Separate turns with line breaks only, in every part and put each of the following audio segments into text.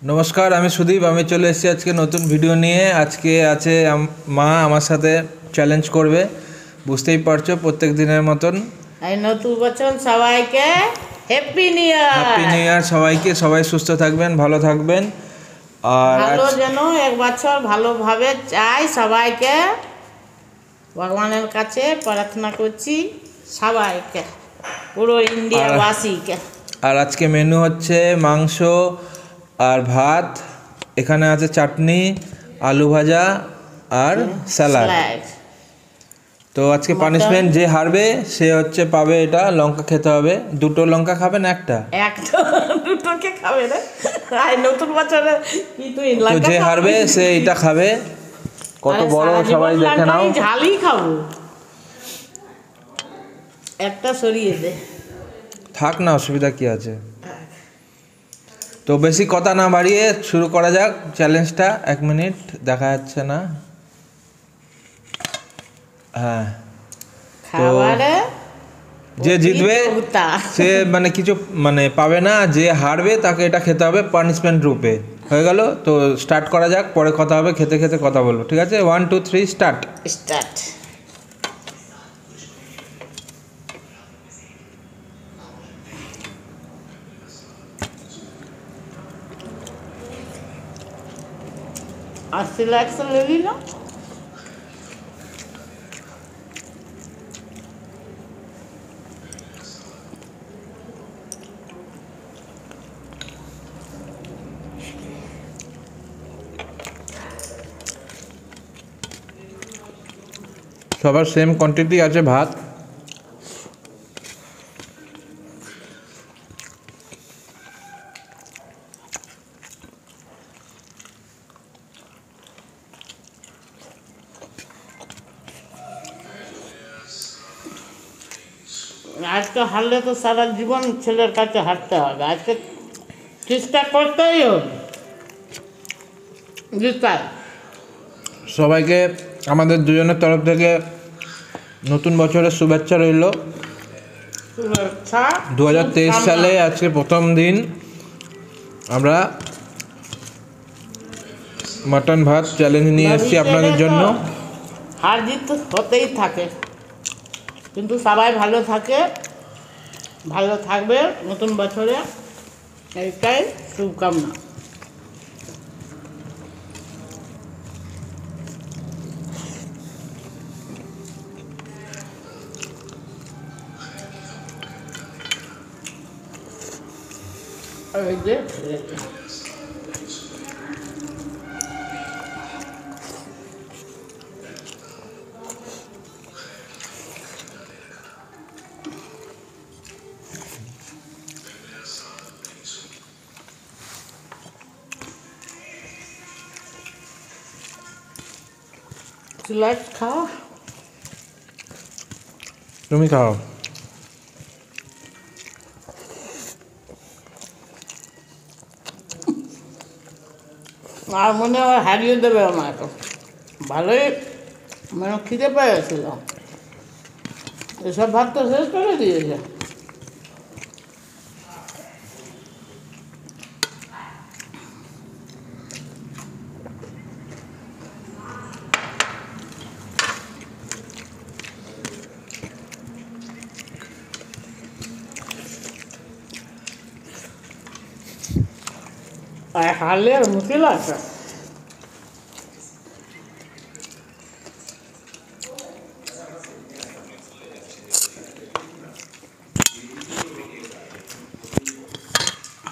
नमस्कार আমি সুদীপ আমি চলে এসেছি আজকে নতুন ভিডিও নিয়ে। আজকে আছে মা আমার সাথে চ্যালেঞ্জ করবে, বুঝতেই পারছো প্রত্যেক দিনের মতন।
এই নতুন বছর সবাইকে happy new year.
Happy new year সবাইকে, সবাই সুস্থ থাকবেন, ভালো থাকবেন। আর
ভালো যেন এক বছর ভালোভাবে চাই সবাইকে, ভগবানের কাছে প্রার্থনা করছি সবাইকে, পুরো ইন্ডিয়াবাসীকে।
আর আজকে মেনু হচ্ছে মাংস আর ভাত, এখানে আছে চাটনি, আলু ভাজা আর স্যালাড। তো আজকে পানিশমেন্ট যে হারবে সে হচ্ছে পাবে এটা, লঙ্কা খেতে হবে। দুটো লঙ্কা খাবেন একটা
দুটোকে খাবে না, নতুন বছরে কি তুই
তো যে হারবে সে এটা খাবে। কত বড় সবাই দেখে নাও।
ঝালই খাবো, একটা সরিয়ে দে,
থাক না, অসুবিধা কি আছে। তো বেশি কথা না বাড়িয়ে শুরু করা যাক চ্যালেঞ্জটা। 1 মিনিট দেখা যাচ্ছে না। হ্যাঁ, তো যে জিতবে সে মানে কিছু মানে পাবে না, যে হারবে তাকে এটা খেতে হবে পানিশমেন্ট রূপে। হয়ে গেল? তো স্টার্ট করা যাক, পরে কথা হবে, খেতে খেতে কথা বলবো, ঠিক আছে? 1 2 3 স্টার্ট।
আর সিলেকশন লেবি না
সবার সেম কোয়ান্টিটি আছে ভাত।
আজকে হারলে তো সারা জীবন ছেলের কাছে হারতে হবে, আজকে চেষ্টা করতেই হবে জিতার।
সবাইকে আমাদের দুজনের তরফ থেকে নতুন বছরের শুভেচ্ছা রইল। 2023 সালে আজকে প্রথম দিন আমরা মাটন ভাত চ্যালেঞ্জ নিয়ে এসেছি আপনাদের জন্য।
হার জিত হতেই থাকে, কিন্তু সবাই ভালো থাকে, ভালো থাকবে নতুন বছরে, এইটাই শুভকামনা। এই যে সিলেট খাও,
তুমি খাও।
আর মনে হয় হারিয়ে দেবে আমাকে, ভালোই মানে খিদে পেয়েছিল, এসব ভাত তো শেষ করে দিয়েছে। আর হারলে আর মুশকিল আছে।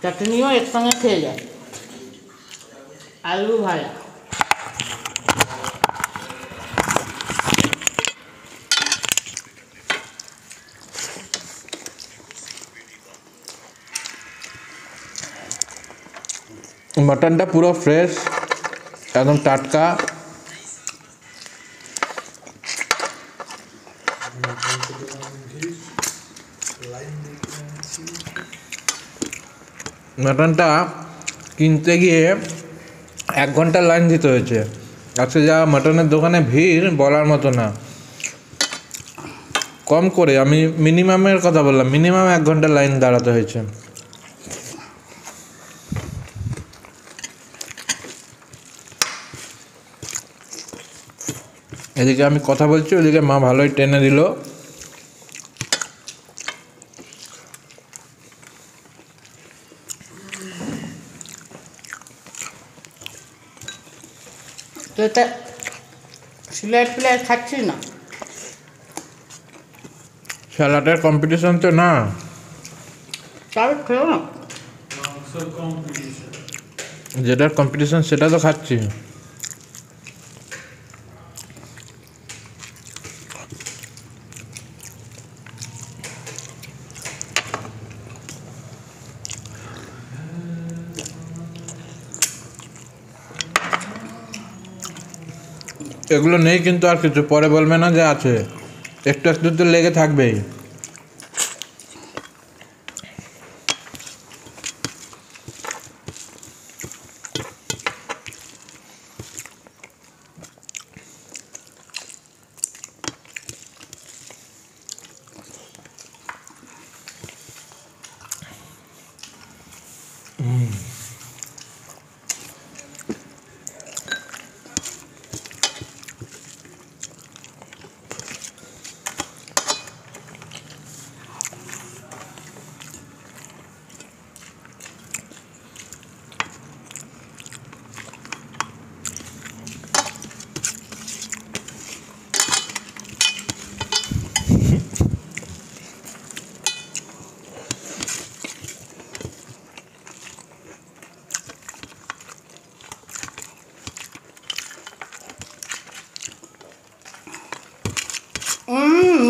চাটনিও একসঙ্গে খেয়ে যায়, আলু ভাজা।
মাটনটা পুরো ফ্রেশ, একদম টাটকা। মাটনটা কিনতে গিয়ে 1 ঘন্টা লাইন দিতে হয়েছে। আজকে যা মাটনের দোকানে ভিড় বলার মতো না। কম করে আমি মিনিমামের কথা বললাম, মিনিমাম 1 ঘন্টা লাইন দাঁড়াতে হয়েছে। এদিকে আমি কথা বলছি, ওদিকে মা ভালোই টেনে দিল।
তো এটা সিলেট ফিলেট খাচ্ছি না।
স্যালাডের কম্পিটিশন তো না,
তবে খেও না।
যেটার কম্পিটিশন সেটা তো খাচ্ছি। এগুলো নেই কিন্তু আর কিছু পরে বলবে না যে আছে, একটু একটু তো লেগে থাকবেই।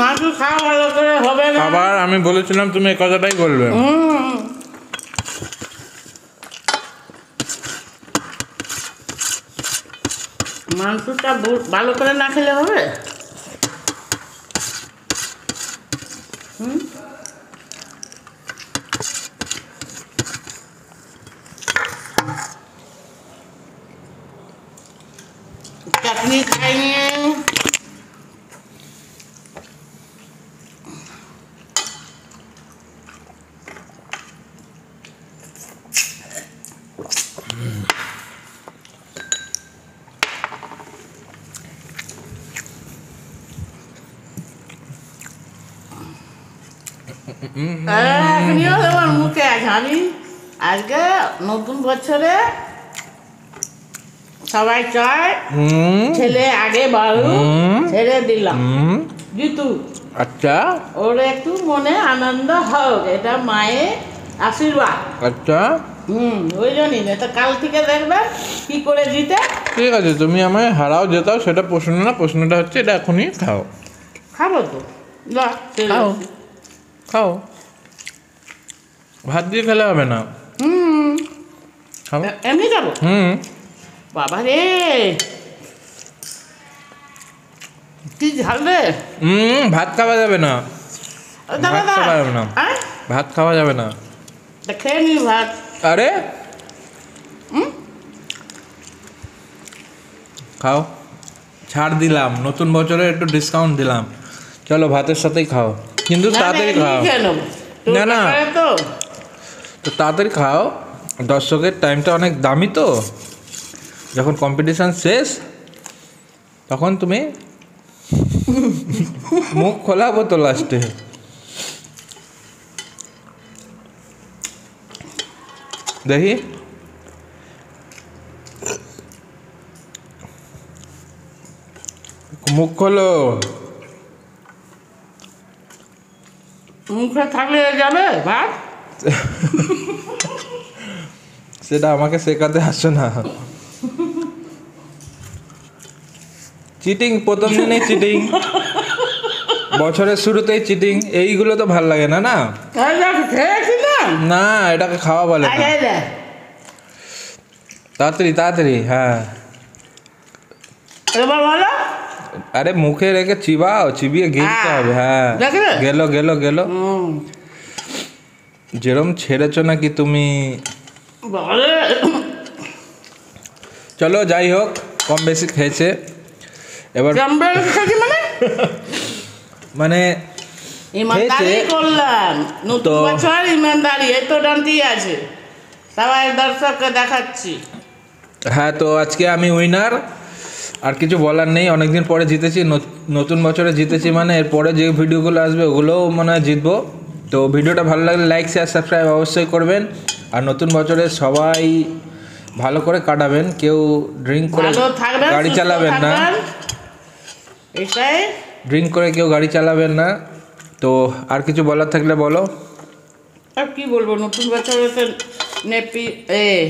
মাংস খাওয়া ভালো করে হবে না।
আবার আমি বলেছিলাম তুমি এই কথাটাই বলবে।
মাংসটা ভালো করে না খেলে হবে। চাটনি খাইনি। এখনিও আমার মুখে আছে। আমি আজকে নতুন বছরে সবাই চায় ছেলে আগে বাড়ু ছেড়ে দিলাম জিতু।
আচ্ছা
ওর একটু মনে আনন্দ হোক, এটা মায়ের আশীর্বাদ।
আচ্ছা
ওই জন্যই না তো কাল থেকে দেখবে কি করে জিতে।
ঠিক আছে, তুমি আমায় হারাও জেতাও সেটা প্রশ্ন না, প্রশ্নটা হচ্ছে এটা এখনই খাও।
খাবো তো, না
খাও খাও, ভাত দিয়ে খেলে হবে না। খাও।
এমনি যাবো। বাবা রে কি ঝাল রে।
ভাত খাওয়া যাবে না, ভাত খাওয়া যাবে না, ভাত খাওয়া যাবে না।
খেয়ে নি ভাত।
আরে খাও, ছাড় দিলাম, নতুন বছরে একটু ডিসকাউন্ট দিলাম, চলো ভাতের সাথেই খাও, কিন্তু তাড়াতাড়ি খাও। না না তো তাড়াতাড়ি খাও, দর্শকের টাইমটা অনেক দামি তো, যখন কম্পিটিশান শেষ তখন তুমি মুখ খোলাবো তো লাস্টে। দেখি মুখ খোলো।
মুখে থাকলে যাবে ভাত।
সেটা আমাকে শেখাতে আসো না। চিটিং প্রথম দিনেই চিটিং, বছরের শুরুতেই চিটিং, এইগুলো তো ভাল লাগে না। না
খেয়েছি না,
না এটাকে খাওয়া বলে না। তাড়াতাড়ি তাড়াতাড়ি, হ্যাঁ
এবার বলো।
আরে মুখে রেখে চিবাও, চিবিয়ে গিলতে হবে। হ্যাঁ গেলো গেলো গেলো, যেরম ছেড়েছো নাকি তুমি। চলো যাই হোক, কম বেশি খেয়েছে এবার, মানে
ইমানদারি করলাম, নতুন বছর ইমানদারি, এই তো ডান্তি আছে, সবাই দর্শককে দেখাচ্ছি।
হ্যাঁ তো আজকে আমি উইনার, আর কিছু বলার নেই, অনেকদিন পরে জিতেছি, নতুন বছরে জিতেছি মানে এরপরে যে ভিডিওগুলো আসবে ওগুলোও মনে হয় জিতবো। তো ভিডিওটা ভালো লাগলে লাইক শেয়ার সাবস্ক্রাইব অবশ্যই করবেন। আর নতুন বছরে সবাই ভালো করে কাটাবেন, কেউ ড্রিঙ্ক করে
ভালো থাকবেন,
গাড়ি
সুস্থ
চালাবেন না,
থাকবেন। এটাই
ড্রিঙ্ক করে কেউ গাড়ি চালাবেন না। তো আর কিছু বলার থাকলে বলো।
আর কি বলবো, নতুন বছরে তো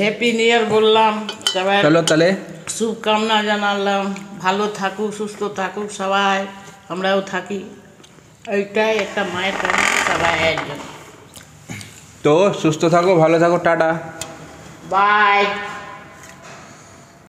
হ্যাপি নিউ ইয়ার বললাম, সবাই
চলো তাহলে
শুভকামনা জানালাম, ভালো থাকুক সুস্থ থাকুক সবাই, আমরাও থাকি, এইটাই একটা মায়ের কাছে সবাই একজন।
তো সুস্থ থাকো, ভালো থাকো, টাটা।
বাই।